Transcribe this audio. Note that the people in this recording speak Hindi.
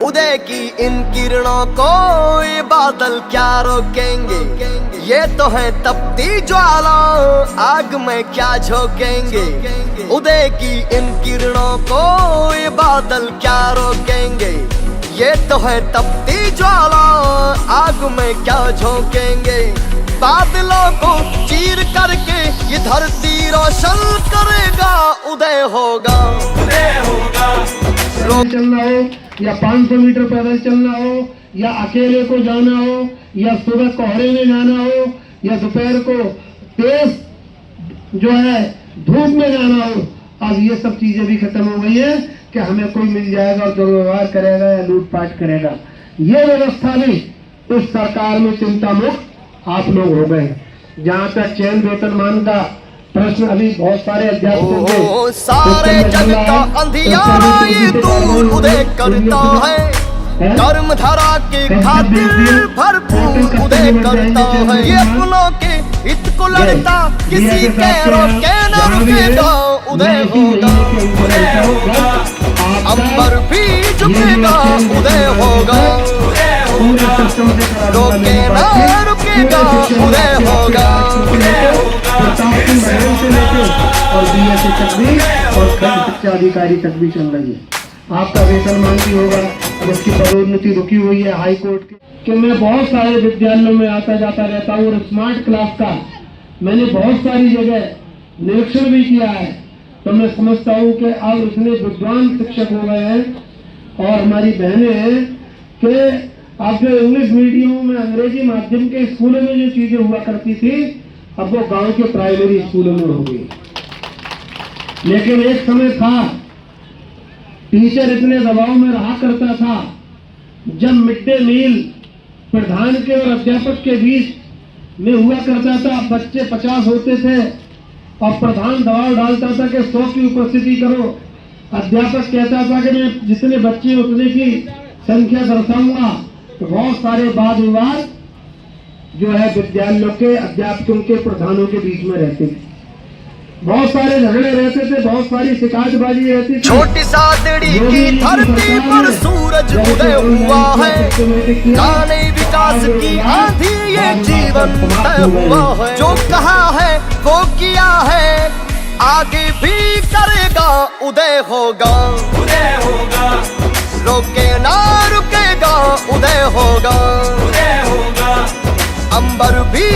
उदय की इन किरणों को ये बादल क्या रोकेंगे। ये तो है तपती ज्वाला, आग में क्या झोंकेंगे। उदय की इन किरणों को ये बादल क्या रोकेंगे। ये तो है तपती ज्वाला, आग में क्या झोंकेंगे। बादलों को चीर करके ये धरती रोशन करेगा। उदय होगा, उदय होगा। चलना हो या 500 मीटर पैदल चलना हो या अकेले को जाना हो या सुबह कोहरे में जाना हो या दोपहर को तेज जो है धूप में जाना हो, अब ये सब चीजें भी खत्म हो गई है कि हमें कोई मिल जाएगा और दुर्व्यवहार करेगा या लूटपाट करेगा। ये व्यवस्था भी इस सरकार में चिंता मुक्त आप लोग हो गए। जहाँ तक चयन वेतनमान का प्रश्न अभी बहुत सारे अध्यापकों के सारे जग का अंधियारा ये दूर उदय करता है। कर्म धारा के खातिर भरपूर उदय करता है। ये अपनों के हित को लड़ता, किसी के रोके न रुकेगा। उदय होगा, उदय होगा। अंबर भी झुकेगा। उदय होगा, रोके न रुकेगा। उदय होगा, और बीएससी तक भी और खंड शिक्षा अधिकारी तक भी चल रही है। आपका वेतनमान भी होगा। अब उसकी पदोन्नति रुकी हुई है हाई कोर्ट की। कि मैं बहुत सारे विद्यालयों में आता जाता रहता हूँ और स्मार्ट क्लास का मैंने बहुत सारी जगह निरीक्षण भी किया है, तो मैं समझता हूँ कि अब इतने विद्वान शिक्षक हो गए हैं और हमारी बहनें हैं कि अब जो इंग्लिश मीडियम में अंग्रेजी माध्यम के स्कूलों में जो चीजें हुआ करती थी अब वो गांव के प्राइमरी स्कूलों में हो गई। लेकिन एक समय था टीचर इतने दबाव में रहा करता था, जब मिड डे मील प्रधान के और अध्यापक के बीच में हुआ करता था, बच्चे 50 होते थे और प्रधान दबाव डालता था कि 100 की उपस्थिति करो। अध्यापक कहता था कि मैं जितने बच्चे उतने की संख्या दर्शाऊंगा। तो बहुत सारे वाद विवाद जो है विद्यालयों के अध्यापकों के प्रधानों के बीच में रहते थे, बहुत सारे झगड़े रहते थे, बहुत सारी शिकायतबाजी रहती थी। छोटी सादड़ी की धरती पर सूरज उदय हुआ है। जाने विकास की आंधी ये जीवन तय हुआ है। जो कहा है वो किया है, आगे भी करेगा। उदय होगा, उदय होगा। रोके ना रुकेगा। उदय होगा, उदय होगा। अंबर भी